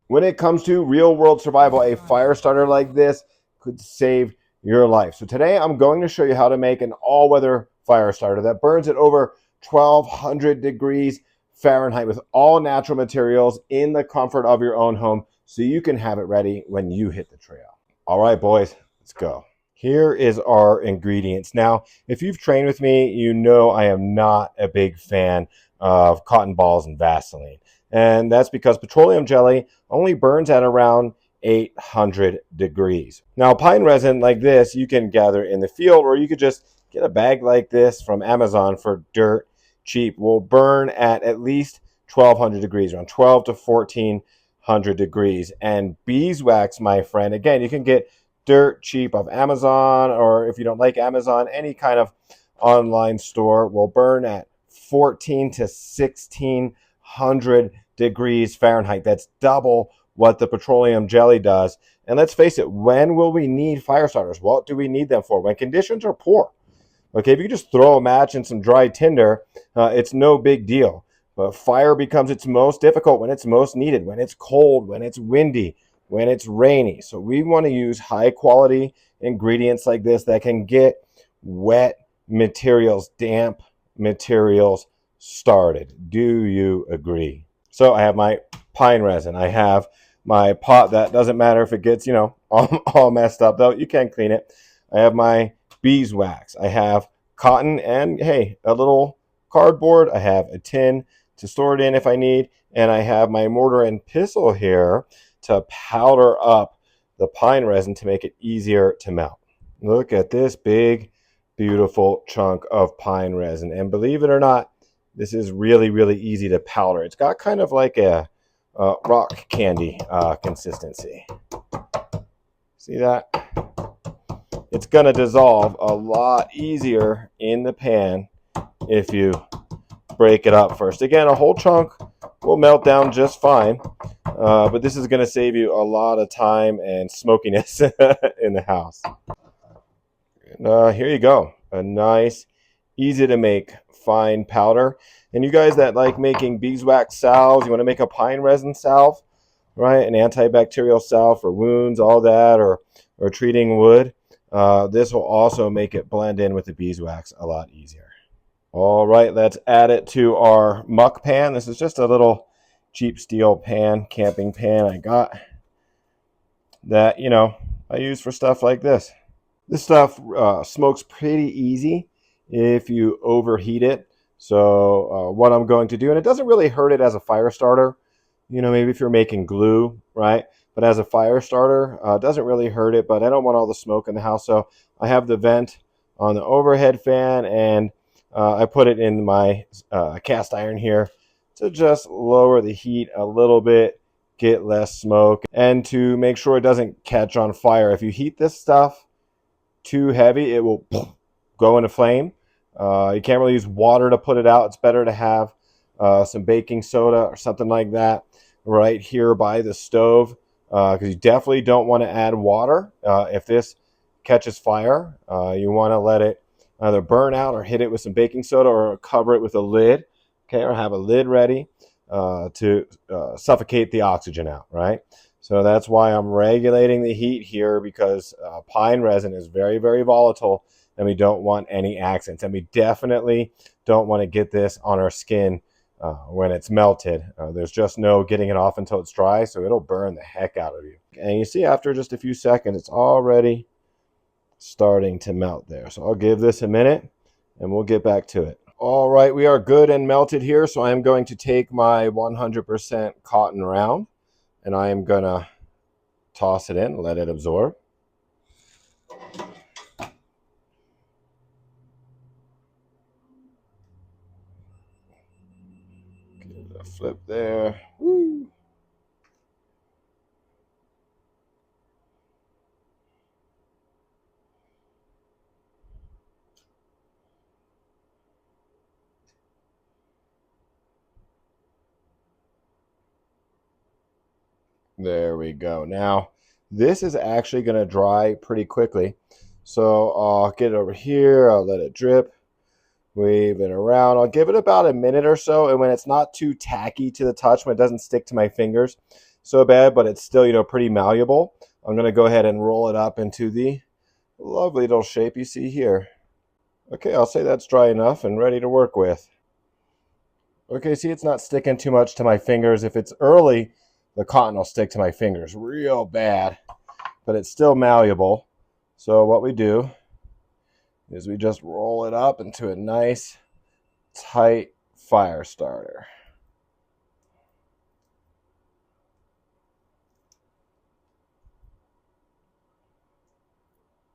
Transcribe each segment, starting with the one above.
When it comes to real world survival, a fire starter like this could save your life. So today I'm going to show you how to make an all-weather fire starter that burns at over 1200 degrees Fahrenheit with all natural materials in the comfort of your own home so you can have it ready when you hit the trail. All right, boys, let's go. Here is our ingredients. Now, if you've trained with me, you know I am not a big fan of cotton balls and Vaseline. And that's because petroleum jelly only burns at around 800 degrees. Now, pine resin like this, you can gather in the field, or you could just get a bag like this from Amazon for dirt cheap. Will burn at least 1200 degrees, around 12 to 1400 degrees. And beeswax, my friend, again, you can get dirt cheap off Amazon, or if you don't like Amazon, any kind of online store, will burn at 14 to 1600 degrees Fahrenheit. That's double what the petroleum jelly does. And let's face it, when will we need fire starters? What do we need them for? When conditions are poor. Okay, if you just throw a match and some dry tinder, it's no big deal. But fire becomes its most difficult when it's most needed, when it's cold, when it's windy, when it's rainy. So we want to use high quality ingredients like this that can get wet materials, damp materials started. Do you agree? So I have my pine resin. I have my pot that doesn't matter if it gets, all messed up, though you can clean it. I have my beeswax. I have cotton and, hey, a little cardboard. I have a tin to store it in if I need. And I have my mortar and pestle here to powder up the pine resin to make it easier to melt. Look at this big, beautiful chunk of pine resin. And believe it or not, this is really, really easy to powder. It's got kind of like a rock candy consistency. See that? It's going to dissolve a lot easier in the pan if you break it up first. Again, a whole chunk will melt down just fine, but this is going to save you a lot of time and smokiness in the house. And, here you go. A nice, easy to make fine powder. And you guys that like making beeswax salves, you want to make a pine resin salve, right? An antibacterial salve for wounds, all that, or treating wood. This will also make it blend in with the beeswax a lot easier. All right, let's add it to our muck pan. This is just a little cheap steel pan, camping pan I got that, I use for stuff like this. This stuff smokes pretty easy if you overheat it. So what I'm going to do, and it doesn't really hurt it as a fire starter, maybe if you're making glue, right? But as a fire starter, it doesn't really hurt it, but I don't want all the smoke in the house. So I have the vent on the overhead fan, and I put it in my cast iron here to just lower the heat a little bit, get less smoke, and to make sure it doesn't catch on fire. If you heat this stuff too heavy, it will go into flame. You can't really use water to put it out. It's better to have some baking soda or something like that right here by the stove, because you definitely don't want to add water. If this catches fire, you want to let it either burn out or hit it with some baking soda, or cover it with a lid, okay, or have a lid ready to suffocate the oxygen out, right? So that's why I'm regulating the heat here, because pine resin is very, very volatile, and we don't want any accidents. And we definitely don't want to get this on our skin when it's melted. There's just no getting it off until it's dry, so it'll burn the heck out of you. And you see, after just a few seconds, it's already starting to melt there. So I'll give this a minute, and we'll get back to it. All right, we are good and melted here, so I am going to take my 100% cotton round, and I am going to toss it in, let it absorb. Give it a flip there. Woo. There we go. Now, this is actually going to dry pretty quickly. So I'll get it over here. I'll let it drip. Wave it around. I'll give it about a minute or so. And when it's not too tacky to the touch, when it doesn't stick to my fingers, so bad, but it's still, pretty malleable. I'm going to go ahead and roll it up into the lovely little shape you see here. Okay, I'll say that's dry enough and ready to work with. Okay, see, it's not sticking too much to my fingers. If it's early, the cotton will stick to my fingers real bad, but it's still malleable. So what we do is we just roll it up into a nice, tight fire starter.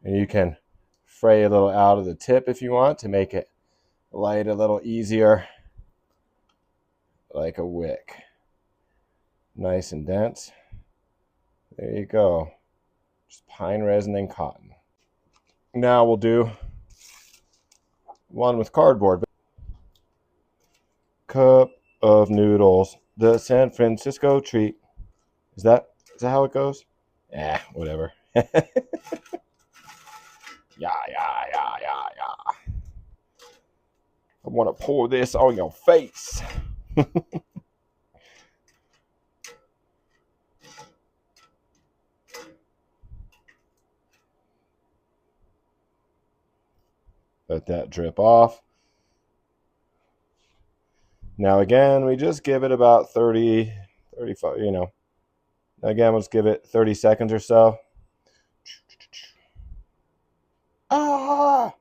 And you can fray a little out of the tip if you want to make it light a little easier, like a wick. Nice and dense. There you go. Just pine resin and cotton. Now we'll do one with cardboard. Cup of noodles, the San Francisco treat. Is that how it goes? Whatever. Yeah. I want to pour this on your face. Let that drip off. Now again, we just give it about 30, 35, Again, let's give it 30 seconds or so. Ah!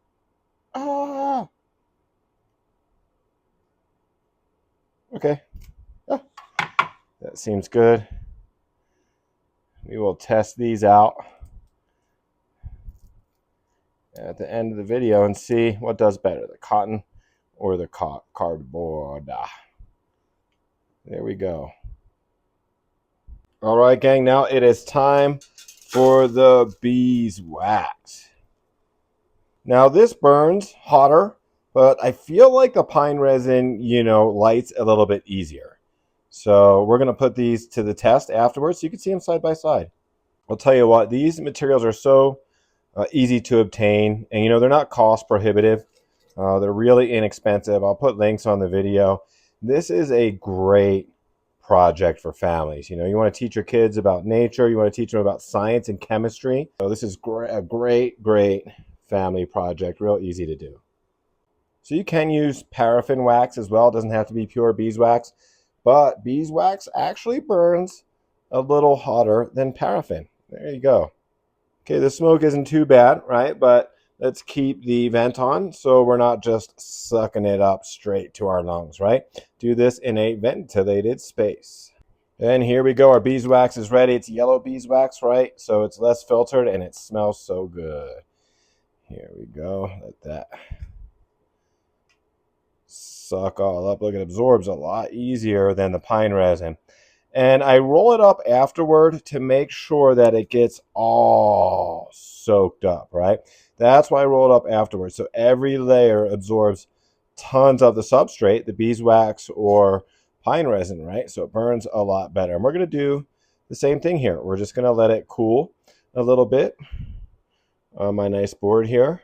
Okay. That seems good. We will test these out at the end of the video and see what does better, the cotton or the cardboard. There we go. All right, gang, now it is time for the beeswax. Now this burns hotter, but I feel like the pine resin, lights a little bit easier. So we're going to put these to the test afterwards so you can see them side by side. I'll tell you what, these materials are so easy to obtain, and they're not cost prohibitive. They're really inexpensive. I'll put links on the video. This is a great project for families. You want to teach your kids about nature. You want to teach them about science and chemistry. So this is a great family project. Real easy to do. So you can use paraffin wax as well. It doesn't have to be pure beeswax, but beeswax actually burns a little hotter than paraffin. There you go. Okay, the smoke isn't too bad, right? But let's keep the vent on so we're not just sucking it up straight to our lungs, right? Do this in a ventilated space. And here we go. Our beeswax is ready. It's yellow beeswax, right? So it's less filtered and it smells so good. Here we go. Let that suck all up. Look, it absorbs a lot easier than the pine resin. And I roll it up afterward to make sure that it gets all soaked up, right? That's why I roll it up afterwards. So every layer absorbs tons of the substrate, the beeswax or pine resin, right? So it burns a lot better. And we're going to do the same thing here. We're just going to let it cool a little bit on my nice board here.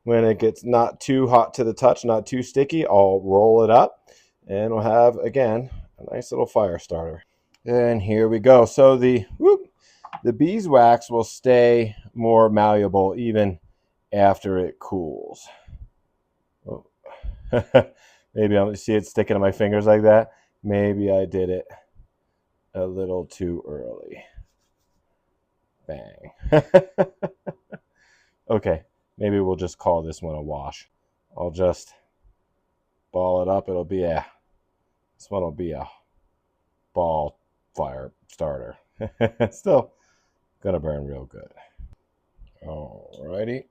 When it gets not too hot to the touch, not too sticky, I'll roll it up and we'll have, again, a nice little fire starter. And here we go. So the beeswax will stay more malleable even after it cools. Oh. Maybe I'll see it sticking to my fingers like that. Maybe I did it a little too early. Bang. Okay, maybe we'll just call this one a wash. I'll just ball it up. This one will be a ball fire starter. Still gonna burn real good. Alrighty.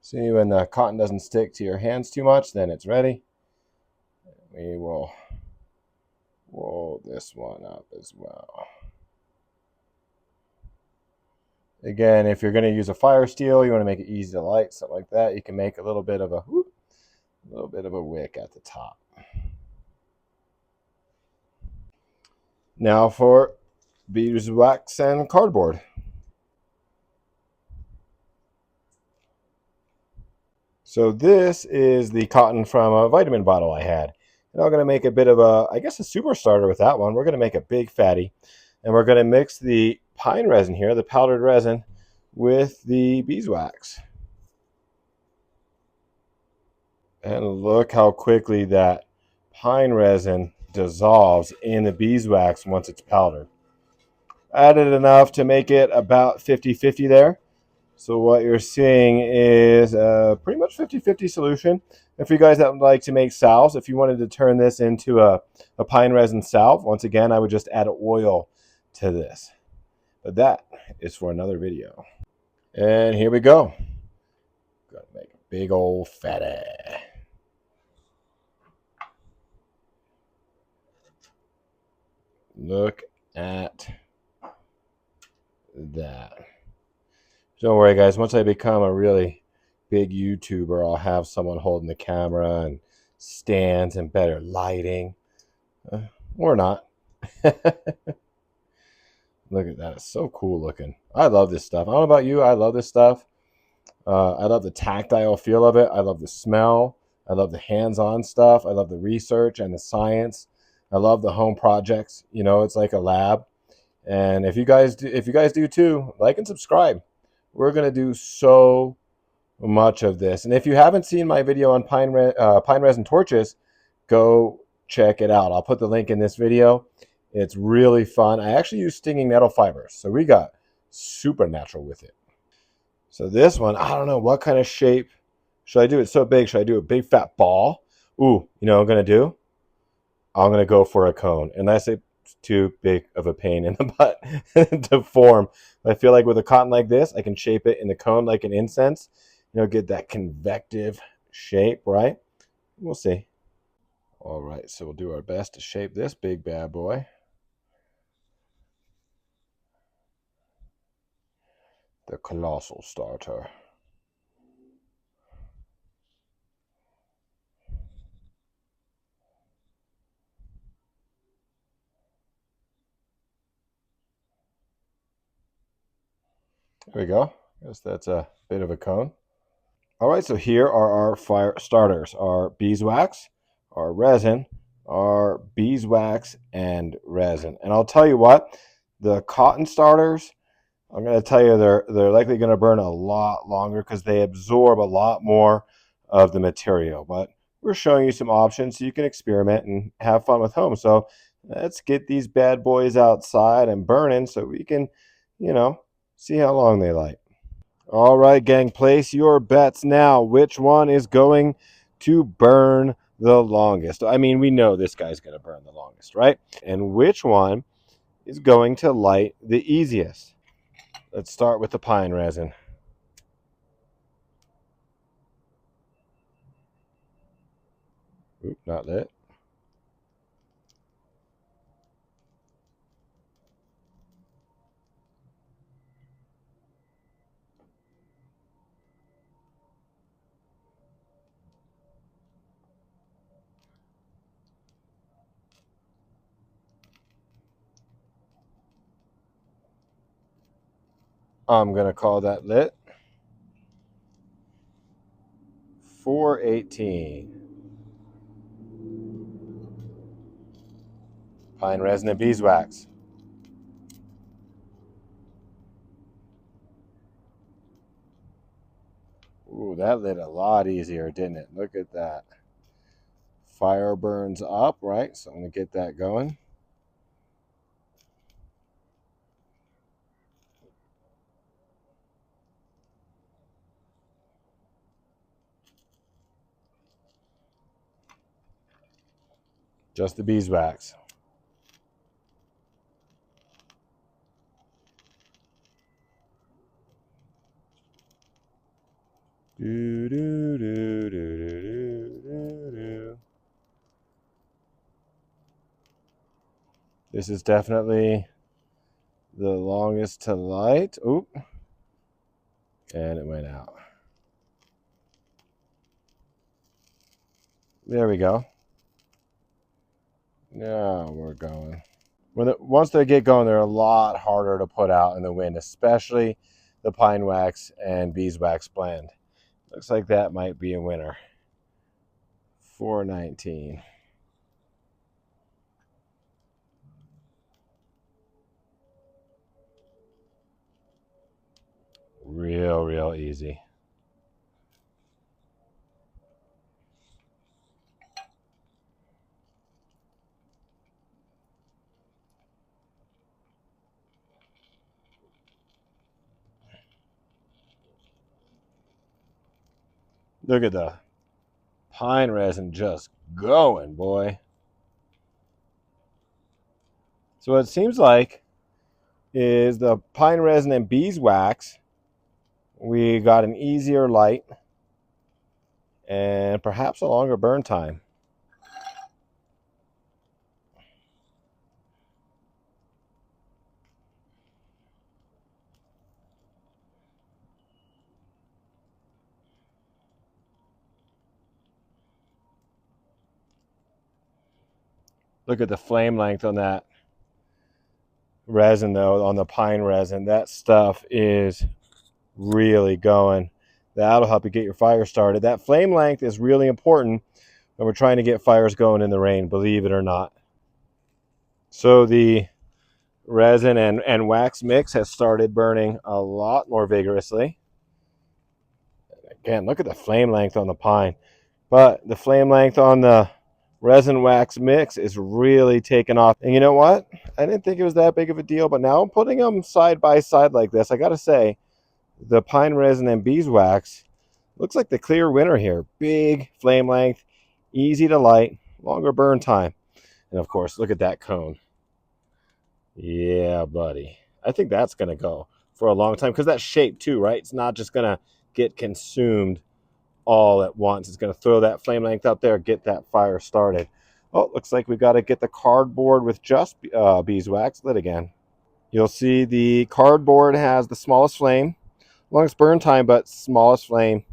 See, when the cotton doesn't stick to your hands too much, then it's ready. We will roll this one up as well. Again, if you're going to use a fire steel, you want to make it easy to light, something like that. You can make a little bit of a wick at the top. Now for beeswax and cardboard. So this is the cotton from a vitamin bottle I had. And I'm going to make a bit of a, I guess, a super starter with that one. We're going to make a big fatty. And we're going to mix the pine resin here, the powdered resin, with the beeswax. And look how quickly that pine resin dissolves in the beeswax once it's powdered. Added enough to make it about 50-50 there. So what you're seeing is pretty much 50-50 solution. And for you guys that would like to make salves, if you wanted to turn this into a pine resin salve, once again, I would just add oil to this. But that is for another video. And here we go. Gonna make a big old fatty. Look at that. Don't worry, guys. Once I become a really big YouTuber, I'll have someone holding the camera and stands and better lighting. Or not. Look at that. It's so cool looking. I love this stuff. I don't know about you. I love this stuff. I love the tactile feel of it. I love the smell. I love the hands-on stuff. I love the research and the science. I love the home projects. You know, it's like a lab. And if you guys do too, like and subscribe. We're gonna do so much of this. And if you haven't seen my video on pine resin torches, go check it out. I'll put the link in this video. It's really fun. I actually use stinging nettle fibers, so we got super natural with it. So this one, I don't know what kind of shape should I do. It's so big. Should I do a big fat ball? Ooh, you know what I'm gonna do? I'm gonna go for a cone, unless it's too big of a pain in the butt to form. I feel like with a cotton like this, I can shape it in the cone like an incense. You know, get that convective shape, right? We'll see. All right, so we'll do our best to shape this big bad boy. The colossal starter. There we go. I guess that's a bit of a cone. All right, so here are our fire starters: our beeswax, our resin, our beeswax and resin. And I'll tell you what, the cotton starters, I'm going to tell you they're likely going to burn a lot longer because they absorb a lot more of the material. But we're showing you some options so you can experiment and have fun with home. So let's get these bad boys outside and burning so we can, you know, see how long they light. All right, gang, place your bets now. Which one is going to burn the longest? I mean, we know this guy's going to burn the longest, right? And which one is going to light the easiest? Let's start with the pine resin. Oop, not lit. I'm going to call that lit. 418. Pine resin and beeswax. Ooh, that lit a lot easier, didn't it? Look at that. Fire burns up, right? So I'm going to get that going. Just the beeswax. Do, do, do, do, do, do, do. This is definitely the longest to light. Oop. And it went out. There we go. Now we're going. Once they get going, they're a lot harder to put out in the wind, especially the pine wax and beeswax blend. Looks like that might be a winner. 419. real easy. Look at the pine resin just going, boy. So what it seems like is the pine resin and beeswax, we got an easier light and perhaps a longer burn time. Look at the flame length on that resin though, on the pine resin. That stuff is really going. That'll help you get your fire started. That flame length is really important when we're trying to get fires going in the rain, believe it or not. So the resin and wax mix has started burning a lot more vigorously. Again, look at the flame length on the pine. But the flame length on the resin wax mix is really taking off. And you know what? I didn't think it was that big of a deal, but now I'm putting them side by side like this. I got to say, the pine resin and beeswax looks like the clear winner here. Big flame length, easy to light, longer burn time. And of course, look at that cone. Yeah, buddy. I think that's going to go for a long time because that's shape too, right? It's not just going to get consumed all at once. It's going to throw that flame length out there, get that fire started. Oh, looks like we got to get the cardboard with just beeswax lit again. You'll see the cardboard has the smallest flame, longest burn time, but smallest flame.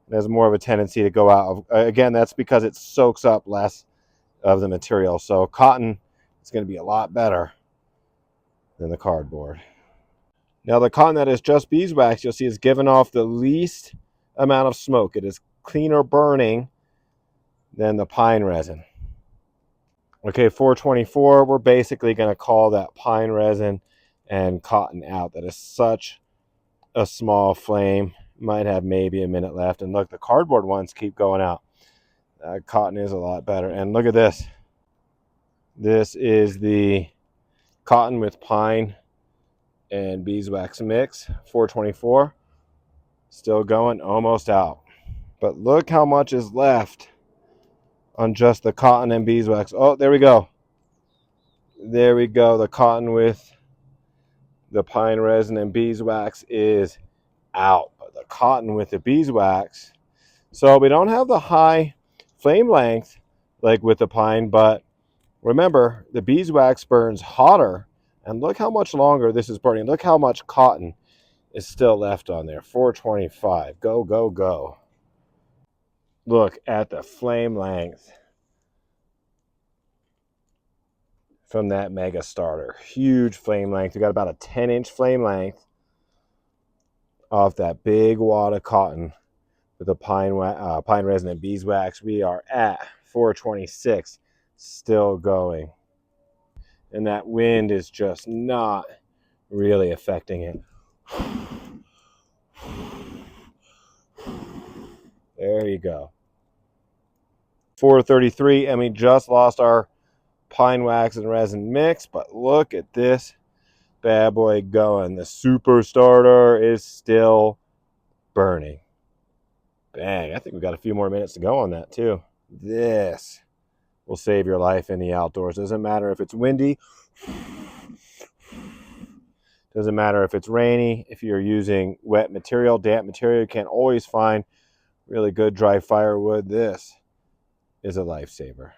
It has more of a tendency to go out. Again, that's because it soaks up less of the material. So cotton is going to be a lot better than the cardboard. Now the cotton that is just beeswax, you'll see is giving off the least amount of smoke. It is cleaner burning than the pine resin. Okay, 424, we're basically going to call that pine resin and cotton out. That is such a small flame. Might have maybe a minute left. And look, the cardboard ones keep going out. Cotton is a lot better. And look at this. This is the cotton with pine and beeswax mix, 424. Still going, almost out. But look how much is left on just the cotton and beeswax. Oh, there we go. There we go. The cotton with the pine resin and beeswax is out. But the cotton with the beeswax. So we don't have the high flame length like with the pine, but remember, the beeswax burns hotter. And look how much longer this is burning. Look how much cotton is still left on there. 425. Go, go, go. Look at the flame length from that mega starter. Huge flame length. We got about a 10-inch flame length off that big wad of cotton with the pine resin and beeswax. We are at 426, still going. And that wind is just not really affecting it. There you go. 433, and we just lost our pine wax and resin mix, but look at this bad boy going. The super starter is still burning. Bang, I think we got a few more minutes to go on that too. This will save your life in the outdoors. Doesn't matter if it's windy, doesn't matter if it's rainy, if you're using wet material, damp material, you can't always find really good dry firewood. This is a lifesaver.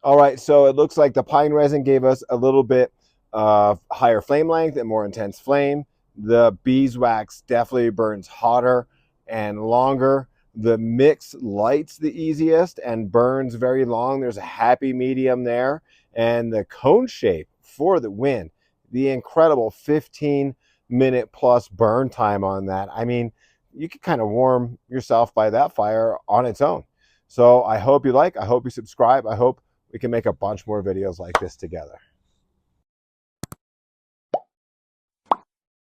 All right, so it looks like the pine resin gave us a little bit of higher flame length and more intense flame. The beeswax definitely burns hotter and longer. The mix lights the easiest and burns very long. There's a happy medium there. And the cone shape for the win. The incredible 15-minute plus burn time on that. I mean, you could kind of warm yourself by that fire on its own. So I hope you like, I hope you subscribe. I hope we can make a bunch more videos like this together.